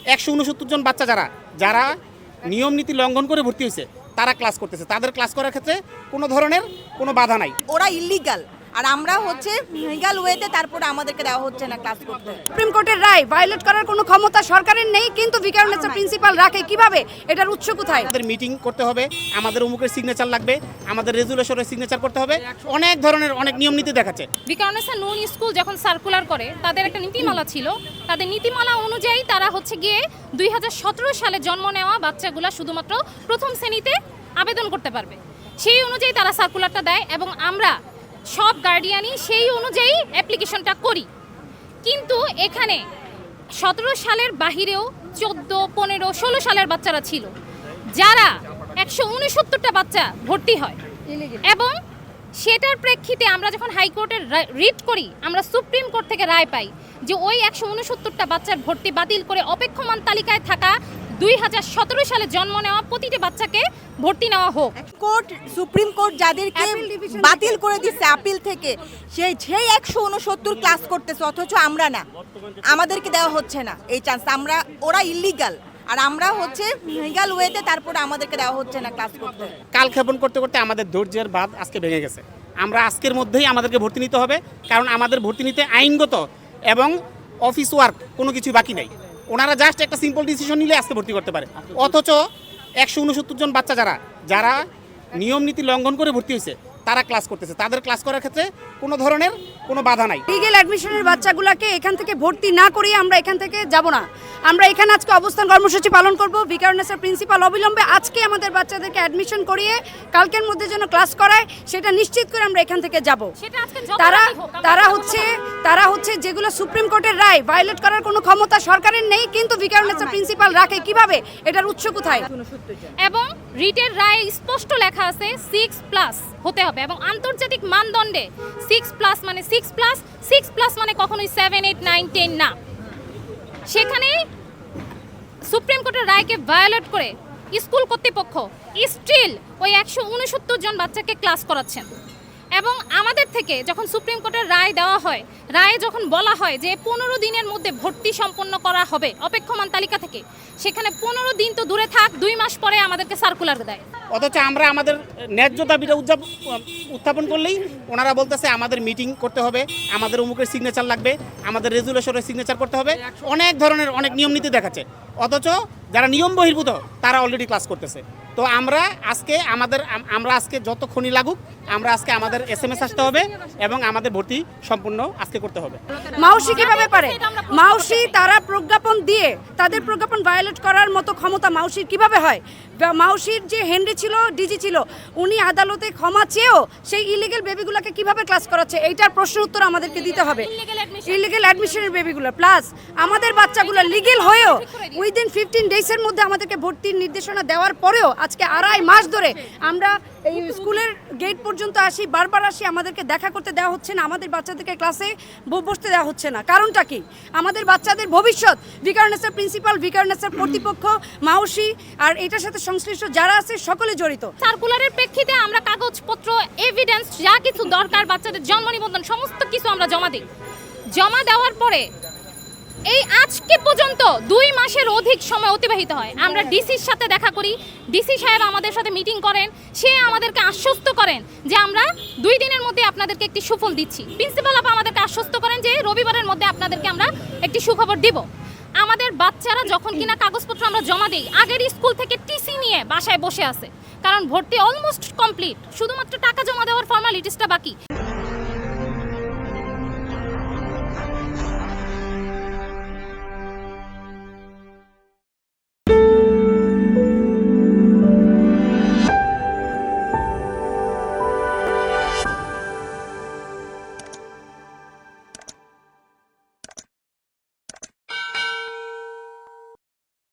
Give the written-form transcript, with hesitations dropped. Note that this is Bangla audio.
169 জন বাচ্চা যারা যারা নিয়ম নীতি লঙ্ঘন করে ভর্তি হয়েছে তারা ক্লাস করতেছে। তাদের ক্লাস করার ক্ষেত্রে কোনো ধরনের কোনো বাধা নাই। ওরা ইলিগাল আর আমরা হচ্ছে লিগ্যাল ওয়েতে, তারপরে আমাদেরকে দেওয়া হচ্ছে না ক্লাস করতে। সুপ্রিম কোর্টের রায় ভায়োলেট করার কোনো ক্ষমতা সরকারের নেই, কিন্তু ভিকারুননিসা প্রিন্সিপাল রাখে কিভাবে? এটার উৎস কোথায়? আমাদের মিটিং করতে হবে, আমাদের অমুকের সিগনেচার লাগবে, আমাদের রেজুলেশনের সিগনেচার করতে হবে, অনেক ধরনের অনেক নিয়ম নীতি দেখাচ্ছে। ভিকারুননিসা নুন স্কুল যখন সার্কুলার করে তাদের একটা নীতিমালা ছিল, তাদের নীতিমালা অনুযায়ী তারা হচ্ছে গিয়ে 2017 সালে জন্ম নেওয়া বাচ্চাগুলা শুধুমাত্র প্রথম শ্রেণীতে আবেদন করতে পারবে। সেই অনুযায়ী তারা সার্কুলারটা দেয় এবং আমরা সব গার্ডিয়ানই সেই অনুযায়ী অ্যাপ্লিকেশনটা করি। কিন্তু এখানে 17 সালের বাহিরেও 14, 15, 16 সালের বাচ্চারা ছিল, যারা 169টা বাচ্চা ভর্তি হয়। এবং সেটার প্রেক্ষিতে আমরা যখন হাইকোর্টের রিট করি, আমরা সুপ্রিম কোর্ট থেকে রায় পাই যে ওই 169টা বাচ্চার ভর্তি বাতিল করে অপেক্ষমান তালিকায় থাকা 2017 সালে জন্ম নেওয়া প্রতিটি বাচ্চাকে ভর্তি নেওয়া হোক। কোর্ট, সুপ্রিম কোর্ট যাদেরকে Appeal division বাতিল করে দিচ্ছে আপিল থেকে, সেই 169 ক্লাস করতেছে, অথচ আমরা না, আমাদেরকে দেওয়া হচ্ছে না এই চান্স। ওরা ইলিগাল আর আমরা হচ্ছে লিগ্যাল ওয়েতে, তারপরে আমাদেরকে দেওয়া হচ্ছে না ক্লাস করতে। কাল ক্ষেপণ করতে করতে আমাদের ধৈর্যের বাঁধ আজকে ভেঙে গেছে। আমরা আজকের মধ্যেই আমাদেরকে ভর্তি নিতে হবে, কারণ আমাদের ভর্তি নিতে আইনগত এবং অফিস ওয়ার্ক কোনো কিছু বাকি নাই। ওনারা জাস্ট একটা সিম্পল ডিসিশন নিলে আজকে ভর্তি করতে পারে, অথচ 169 জন বাচ্চা যারা নিয়ম নীতি লঙ্ঘন করে ভর্তি হয়েছে তারা ক্লাস করতেছে। তাদের ক্লাস করার ক্ষেত্রে কোনো ধরনের কোনো বাধা নাই। লিগ্যাল অ্যাডমিশনের বাচ্চাগুলোকে এখান থেকে ভর্তি না করিয়ে আমরা এখান থেকে যাব না। আমরা এখানে আজকে অবস্থান কর্মসূচি পালন করব। ভিকারুননিসা প্রিন্সিপাল অবিলম্বে আজকে আমাদের বাচ্চাদেরকে অ্যাডমিশন করিয়ে কালকের মধ্যে যেন ক্লাস করায়, সেটা নিশ্চিত করে আমরা এখান থেকে যাব। সেটা আজকে তারা হচ্ছে যেগুলো সুপ্রিম কোর্টের রায় ভায়োলেট করার কোনো ক্ষমতা সরকারের নেই, কিন্তু ভিকারুননিসা প্রিন্সিপাল রাখে কিভাবে? এটার উৎস কোথায়? এবং রিটের রায়ে স্পষ্ট লেখা আছে 6+ হতে হবে, এবং আন্তর্জাতিক মানদণ্ডে 6+ মানে 6+ মানে কখনোই 7, 8, 9, 10 না। সেখানে সুপ্রিম কোর্টের রায়কে ভায়োলেট করে স্কুল কর্তৃপক্ষ স্টিল ওই 169 জন বাচ্চাকে ক্লাস করাচ্ছেন। এবং আমাদের থেকে যখন সুপ্রিম কোর্টের রায় দেওয়া হয়, রায়ে যখন বলা হয় যে 15 দিনের মধ্যে ভর্তি সম্পন্ন করা হবে অপেক্ষমান তালিকা থেকে, সেখানে 15 দিন তো দূরে থাক, 2 মাস পরে আমাদেরকে সার্কুলার দেয়। অথচ আমরা আমাদের ন্যায্য দাবিটা উত্থাপন করলেই ওনারা বলতেছে আমাদের মিটিং করতে হবে, আমাদের অমুকের সিগনেচার লাগবে, আমাদের রেজুলেশনের সিগনেচার করতে হবে, অনেক ধরনের অনেক নিয়ম নীতি দেখাচ্ছে। অথচ যারা নিয়ম বহির্ভূত তারা অলরেডি ক্লাস করতেছে। তো আমরা আজকে যতক্ষণই লাগুক, আমরা আজকে আমাদের SMS আসতে হবে এবং আমাদের ভর্তি সম্পূর্ণ আজকে করতে হবে। মাউসি কিভাবে পারে? মাউসি তারা প্রজ্ঞাপন দিয়ে তাদের প্রজ্ঞাপন ভায়োলেট করার মতো ক্ষমতা মাউসির কিভাবে হয়? মাউসির যে হেনরি ছিল, ডিজি ছিল, উনি আদালতে ক্ষমা চেয়েও সেই ইলিগেল বেবিগুলোকে কিভাবে ক্লাস করাচ্ছে, এইটার প্রশ্ন উত্তর আমাদেরকে দিতে হবে। ইলিগেল অ্যাডমিশনের বেবিগুলো প্লাস আমাদের বাচ্চাগুলো লিগেল হয়েও উইদিন 15 ডেজের মধ্যে আমাদেরকে ভর্তির নির্দেশনা দেওয়ার পরেও আজকে 2.5 মাস ধরে আমরা এই স্কুলের গেট পর্যন্ত আসি, বারবার আসি, আমাদেরকে দেখা করতে দেওয়া হচ্ছে না, আমাদের বাচ্চাদেরকে ক্লাসে বসতে দেওয়া হচ্ছে না। কারণটা কি? আমাদের বাচ্চাদের ভবিষ্যৎ ভিকারুননিসা প্রিন্সিপাল, ভিকারুননিসা কর্তৃপক্ষ, মাউসি আর এটার সাথে সংশ্লিষ্ট যারা আছে সকলে জড়িত। সার্কুলারের প্রেক্ষিতে আমরা কাগজপত্র, এভিডেন্স যা কিছু দরকার, বাচ্চাদের জন্ম নিবন্ধন সমস্ত কিছু আমরা জমা দিই। জমা দেওয়ার পরে এই আজকে পর্যন্ত 2 মাসের অধিক সময় অতিবাহিত হয়। আমরা ডিসির সাথে দেখা করি, ডিসি সাহেব আমাদের সাথে মিটিং করেন, সে আমাদেরকে আশ্বস্ত করেন যে আমরা 2 দিনের মধ্যে আপনাদেরকে একটি সুফল দিচ্ছি। প্রিন্সিপাল আপা আমাদেরকে আশ্বস্ত করেন যে রবিবারের মধ্যে আপনাদেরকে আমরা একটি সুখবর দিব। আমাদের বাচ্চারা যখন কিনা কাগজপত্র আমরা জমা দিই, আগের স্কুল থেকে টিসি নিয়ে বাসায় বসে আছে, কারণ ভর্তি অলমোস্ট কমপ্লিট, শুধুমাত্র টাকা জমা দেওয়ার ফর্মালিটিসটা বাকি।